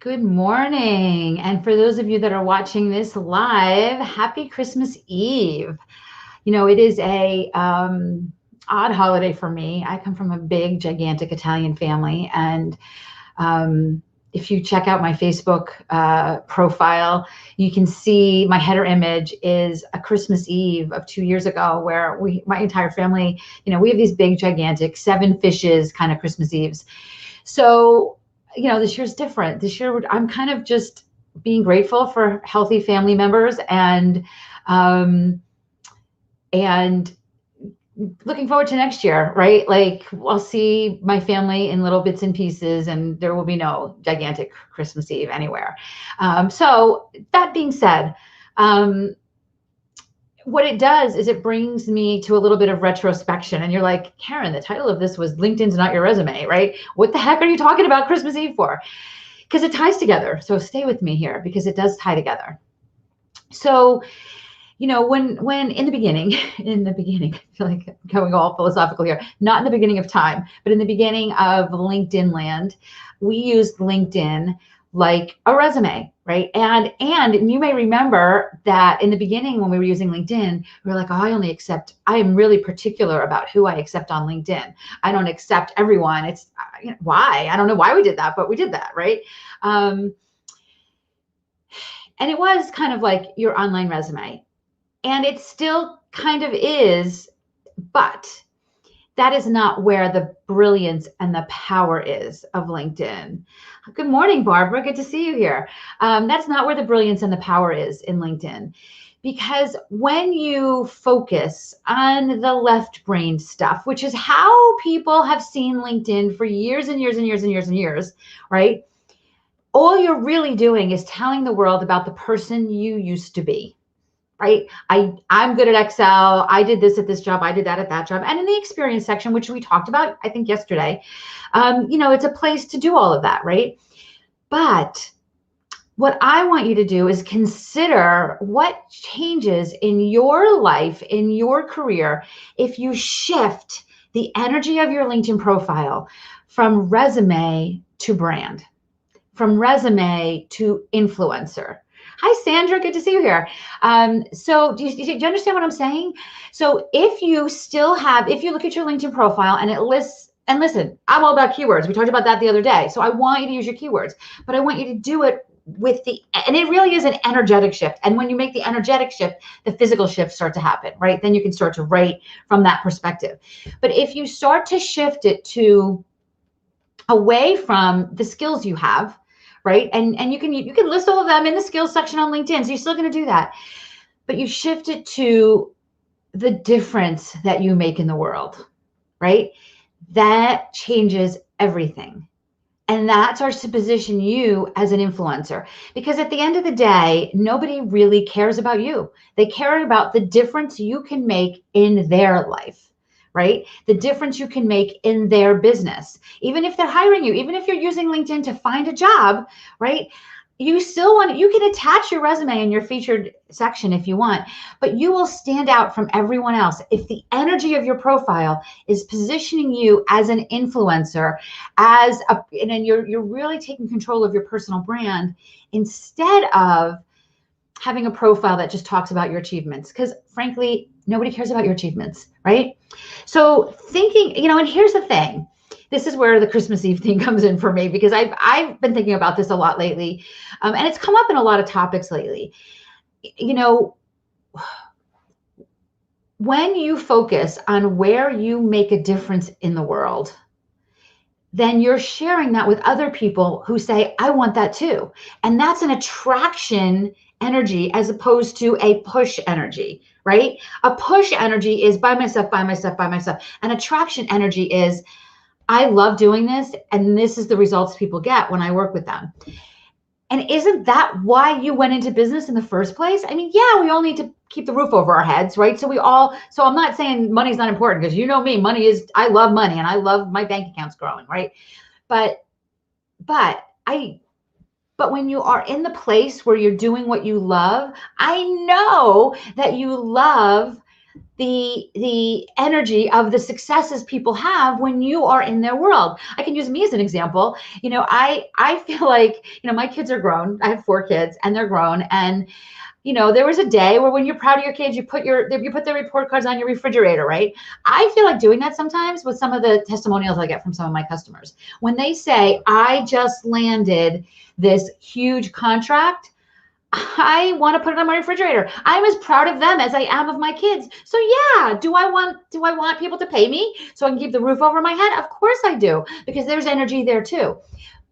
Good morning. And for those of you that are watching this live, happy Christmas Eve. It is a odd holiday for me. I come from a big, gigantic Italian family. And if you check out my Facebook profile, you can see my header image is a Christmas Eve of 2 years ago where my entire family, we have these big, gigantic 7 fishes kind of Christmas Eves. So this year's different. This year, I'm kind of just being grateful for healthy family members and looking forward to next year, right? Like I'll see my family in little bits and pieces, and there will be no gigantic Christmas Eve anywhere. So that being said, what it does is it brings me to a little bit of retrospection. And you're like, Karen, the title of this was LinkedIn's Not Your Resume, right? What the heck are you talking about Christmas Eve for? Because it ties together. So stay with me here because it does tie together. So, when in the beginning, I feel like going all philosophical here, not in the beginning of time, but in the beginning of LinkedIn land, we used LinkedIn like a resume, right? And you may remember that in the beginning when we were using LinkedIn, we were like, oh, I am really particular about who I accept on LinkedIn. I don't accept everyone. It's why? I don't know why we did that, but we did that, right? And it was kind of like your online resume. And it still kind of is, but that is not where the brilliance and the power is of LinkedIn. Good morning, Barbara. Good to see you here. That's not where the brilliance and the power is in LinkedIn. Because when you focus on the left brain stuff, which is how people have seen LinkedIn for years and years and years and years and years, right? All you're really doing is telling the world about the person you used to be. Right? I'm good at Excel. I did this at this job. I did that at that job. And in the experience section, which we talked about, I think yesterday, it's a place to do all of that, right? But what I want you to do is consider what changes in your life, in your career, if you shift the energy of your LinkedIn profile from resume to brand, from resume to influencer. Hi, Sandra. Good to see you here. So do you understand what I'm saying? So if you look at your LinkedIn profile and it lists, and listen, I'm all about keywords. We talked about that the other day. So I want you to use your keywords, but I want you to do it and it really is an energetic shift. And when you make the energetic shift, the physical shifts start to happen, right? Then you can start to write from that perspective. But if you start to shift it away from the skills you have, right? And you can list all of them in the skills section on LinkedIn. So you're still going to do that. But you shift it to the difference that you make in the world, right? That changes everything. And that starts to position you as an influencer. Because at the end of the day, nobody really cares about you. They care about the difference you can make in their life. Right? The difference you can make in their business. Even if they're hiring you, even if you're using LinkedIn to find a job, right? You can attach your resume in your featured section if you want, but you will stand out from everyone else if the energy of your profile is positioning you as an influencer, and then you're really taking control of your personal brand instead of having a profile that just talks about your achievements. Because frankly, nobody cares about your achievements, right? So thinking, and here's the thing. This is where the Christmas Eve thing comes in for me, because I've been thinking about this a lot lately. And it's come up in a lot of topics lately. When you focus on where you make a difference in the world, then you're sharing that with other people who say, I want that too. And that's an attraction energy as opposed to a push energy, right? A push energy is by myself, by myself, by myself. An attraction energy is, I love doing this, and this is the results people get when I work with them. And isn't that why you went into business in the first place? I mean, yeah, we all need to keep the roof over our heads, right? So I'm not saying money's not important, because you know me, I love money and I love my bank accounts growing, right? But when you are in the place where you're doing what you love, I know that you love the energy of the successes people have when you are in their world. I can use me as an example. I feel like, my kids are grown. I have 4 kids and they're grown. And there was a day where when you're proud of your kids, you put the report cards on your refrigerator, right? I feel like doing that sometimes with some of the testimonials I get from some of my customers. When they say, I just landed this huge contract, I want to put it on my refrigerator. I'm as proud of them as I am of my kids. So yeah, do I want people to pay me so I can keep the roof over my head? Of course I do, because there's energy there too.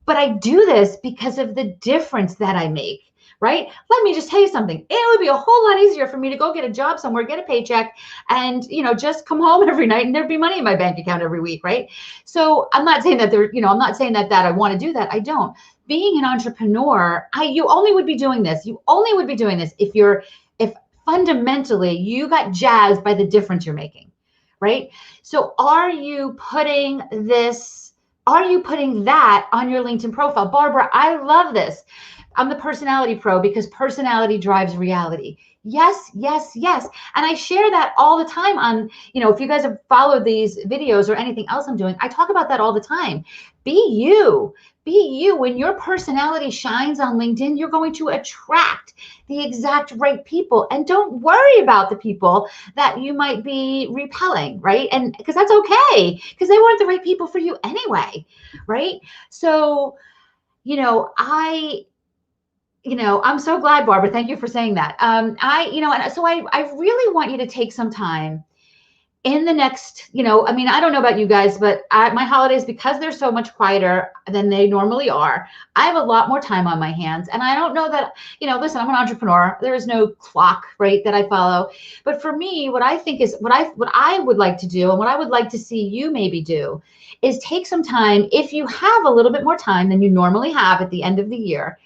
But I do this because of the difference that I make. Right? Let me just tell you something. It would be a whole lot easier for me to go get a job somewhere, get a paycheck, and just come home every night and there'd be money in my bank account every week, right? So I'm not saying that I'm not saying that I want to do that. I don't. Being an entrepreneur, you only would be doing this. You only would be doing this if fundamentally you got jazzed by the difference you're making, right? So are you putting that on your LinkedIn profile? Barbara, I love this. I'm the personality pro because personality drives reality. Yes, yes, yes. And I share that all the time on, if you guys have followed these videos or anything else I'm doing, I talk about that all the time. Be you. Be you. When your personality shines on LinkedIn, you're going to attract the exact right people. And don't worry about the people that you might be repelling, right? And because that's okay, because they weren't the right people for you anyway, right? So, I'm so glad, Barbara. Thank you for saying that. I really want you to take some time in the next, I don't know about you guys, but my holidays, because they're so much quieter than they normally are, I have a lot more time on my hands. And I don't know that, listen, I'm an entrepreneur. There is no clock, right, that I follow. But for me, what I think is what I would like to do, and what I would like to see you maybe do, is take some time. If you have a little bit more time than you normally have at the end of the year,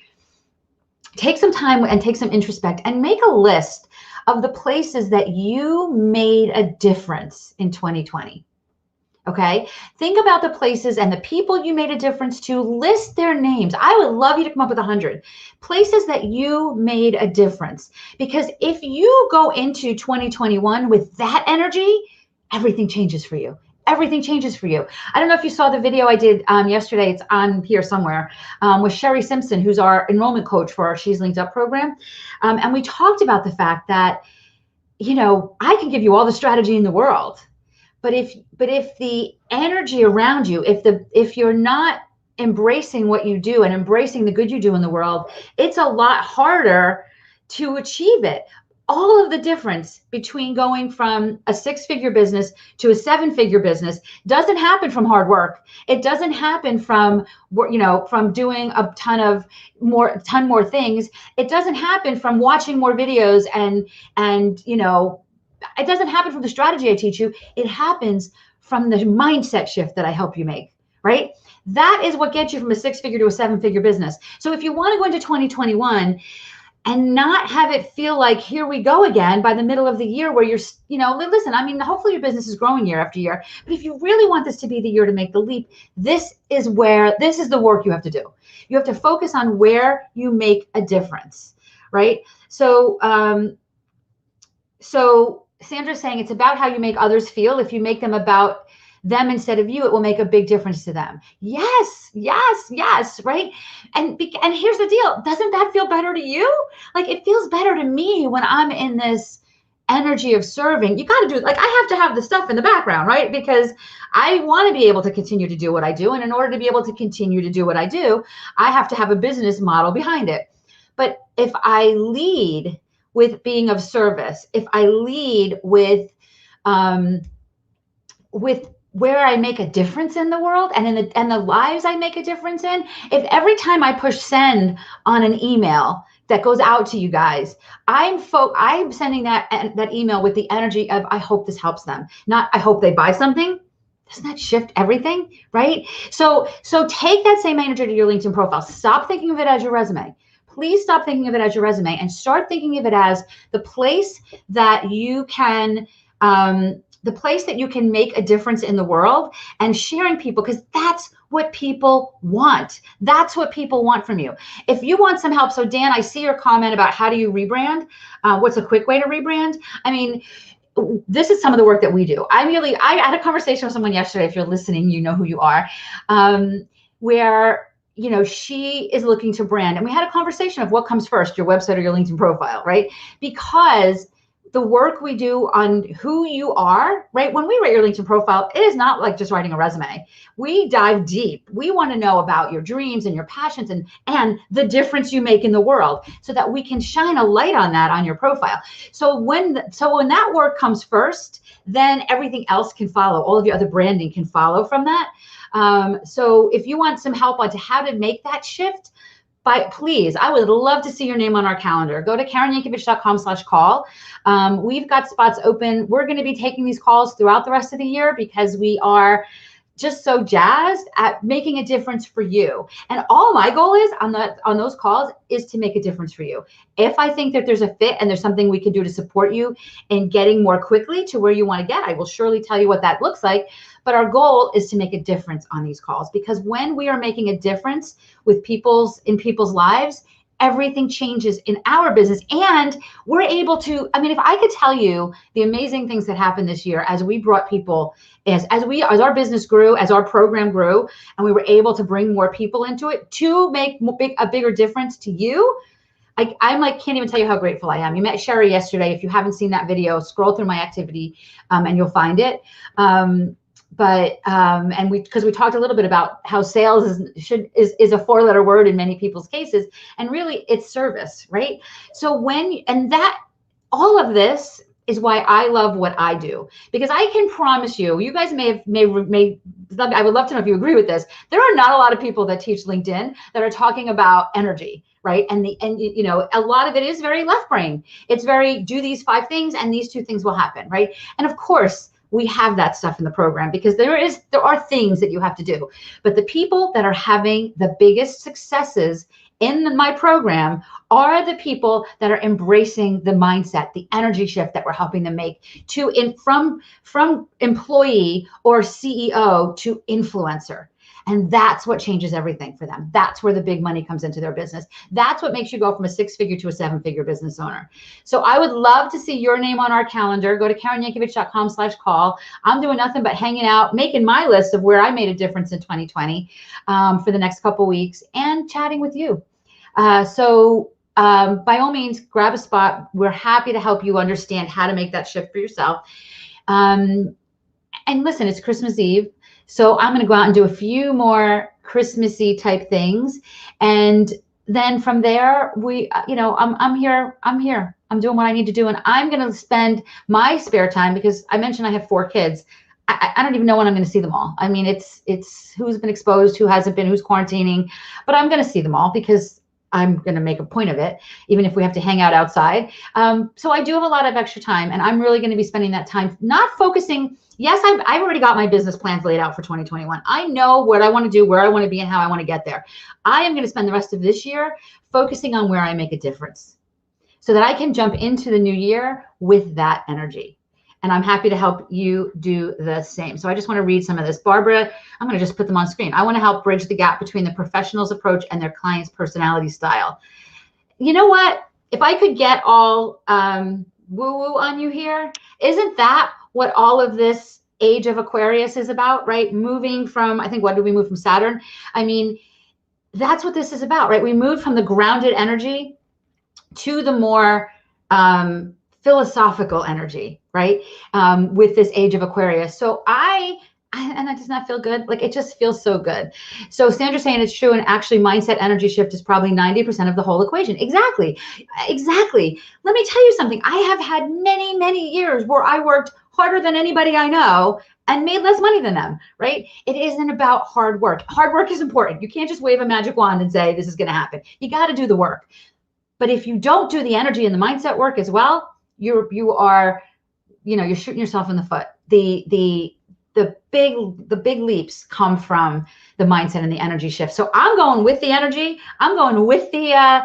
take some time and take some introspect and make a list of the places that you made a difference in 2020. Okay. Think about the places and the people you made a difference to. List their names. I would love you to come up with 100 places that you made a difference. Because if you go into 2021 with that energy, everything changes for you. Everything changes for you. I don't know if you saw the video I did yesterday. It's on here somewhere with Sherry Simpson, who's our enrollment coach for our She's Linked Up program. And we talked about the fact that, I can give you all the strategy in the world, but if the energy around you, if you're not embracing what you do and embracing the good you do in the world, it's a lot harder to achieve it. All of the difference between going from a 6-figure business to a 7-figure business doesn't happen from hard work. It doesn't happen from doing a ton more things. It doesn't happen from watching more videos and it doesn't happen from the strategy I teach you. It happens from the mindset shift that I help you make, right? That is what gets you from a 6-figure to a 7-figure business. So if you want to go into 2021 and not have it feel like, here we go again by the middle of the year where you're, listen, hopefully your business is growing year after year. But if you really want this to be the year to make the leap, this is the work you have to do. You have to focus on where you make a difference, right? So Sandra's saying it's about how you make others feel. If you make them about them instead of you, it will make a big difference to them. Yes, yes, yes, right? And here's the deal. Doesn't that feel better to you? Like, it feels better to me when I'm in this energy of serving. You got to do it. Like, I have to have the stuff in the background, right? Because I want to be able to continue to do what I do. And in order to be able to continue to do what I do, I have to have a business model behind it. But if I lead with being of service, if I lead with where I make a difference in the world and the lives I make a difference in, if every time I push send on an email that goes out to you guys, I'm sending that email with the energy of, I hope this helps them, not I hope they buy something. Doesn't that shift everything, right? So take that same energy to your LinkedIn profile. Stop thinking of it as your resume. Please stop thinking of it as your resume and start thinking of it as the place that you can make a difference in the world and sharing people, because that's what people want. That's what people want from you. If you want some help, so Dan, I see your comment about how do you rebrand? What's a quick way to rebrand? this is some of the work that we do. I had a conversation with someone yesterday. If you're listening, you know who you are, where, you know, she is looking to brand. And we had a conversation of what comes first, your website or your LinkedIn profile, right? Because the work we do on who you are, right? When we write your LinkedIn profile, it is not like just writing a resume. We dive deep. We want to know about your dreams and your passions and the difference you make in the world so that we can shine a light on that on your profile. So when that work comes first, then everything else can follow. All of your other branding can follow from that. So if you want some help on to how to make that shift, please, I would love to see your name on our calendar. Go to KarenYankovich.com/call. We've got spots open. We're going to be taking these calls throughout the rest of the year because we are just so jazzed at making a difference for you. And all my goal is on those calls is to make a difference for you. If I think that there's a fit and there's something we can do to support you in getting more quickly to where you want to get, I will surely tell you what that looks like. But our goal is to make a difference on these calls, because when we are making a difference with people's lives, everything changes in our business. And we're able to, I mean, if I could tell you the amazing things that happened this year as we brought people, as our business grew, as our program grew, and we were able to bring more people into it to make a bigger difference to you. I'm like, can't even tell you how grateful I am. You met Sherry yesterday. If you haven't seen that video, scroll through my activity and you'll find it. Because we talked a little bit about how sales is a 4-letter word in many people's cases, and really it's service, right? So all of this is why I love what I do, because I can promise you guys may I would love to know if you agree with this. There are not a lot of people that teach LinkedIn that are talking about energy, right? And you know, a lot of it is very left brain. It's very, do these 5 things and these 2 things will happen, right? And of course, we have that stuff in the program because there are things that you have to do. But the people that are having the biggest successes in my program are the people that are embracing the mindset, the energy shift that we're helping them make from employee or CEO to influencer. And that's what changes everything for them. That's where the big money comes into their business. That's what makes you go from a 6-figure to a 7-figure business owner. So I would love to see your name on our calendar. Go to KarenYankovich.com/call. I'm doing nothing but hanging out, making my list of where I made a difference in 2020 for the next couple weeks, and chatting with you. So by all means, grab a spot. We're happy to help you understand how to make that shift for yourself. And listen, it's Christmas Eve. So I'm going to go out and do a few more Christmassy type things. And then from there, I'm here. I'm doing what I need to do. And I'm going to spend my spare time, because I mentioned I have 4 kids. I don't even know when I'm going to see them all. I mean, it's who's been exposed, who hasn't been, who's quarantining, but I'm going to see them all because I'm going to make a point of it, even if we have to hang out outside. So I do have a lot of extra time, and I'm really going to be spending that time not focusing. Yes, I've already got my business plans laid out for 2021. I know what I want to do, where I want to be, and how I want to get there. I am going to spend the rest of this year focusing on where I make a difference so that I can jump into the new year with that energy. And I'm happy to help you do the same. So I just want to read some of this. Barbara, I'm going to just put them on screen. I want to help bridge the gap between the professional's approach and their client's personality style. You know what? If I could get all woo-woo on you here, isn't that what all of this age of Aquarius is about, right? Moving from, I think, what did we move from Saturn? I mean, that's what this is about, right? We moved from the grounded energy to the more philosophical energy, right? With this age of Aquarius. So and that does not feel good. Like, it just feels so good. So Sandra's saying it's true. And actually mindset energy shift is probably 90% of the whole equation. Exactly. Let me tell you something. I have had many, many years where I worked harder than anybody I know and made less money than them, right? It isn't about hard work. Hard work is important. You can't just wave a magic wand and say, this is going to happen. You got to do the work. But if you don't do the energy and the mindset work as well, you're shooting yourself in the foot. The big leaps come from the mindset and the energy shift. So I'm going with the energy. I'm going with the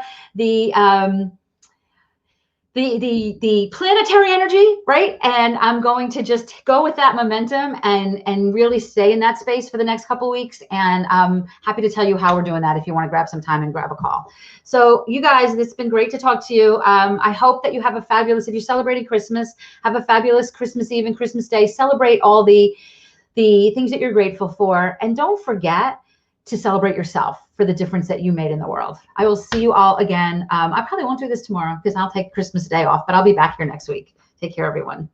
the planetary energy, right? And I'm going to just go with that momentum and really stay in that space for the next couple of weeks. And I'm happy to tell you how we're doing that if you want to grab some time and grab a call. So you guys, it's been great to talk to you. I hope that you have a fabulous, if you're celebrating Christmas, have a fabulous Christmas Eve and Christmas Day. Celebrate all the things that you're grateful for. And don't forget to celebrate yourself for the difference that you made in the world. I will see you all again. I probably won't do this tomorrow because I'll take Christmas Day off, but I'll be back here next week. Take care, everyone.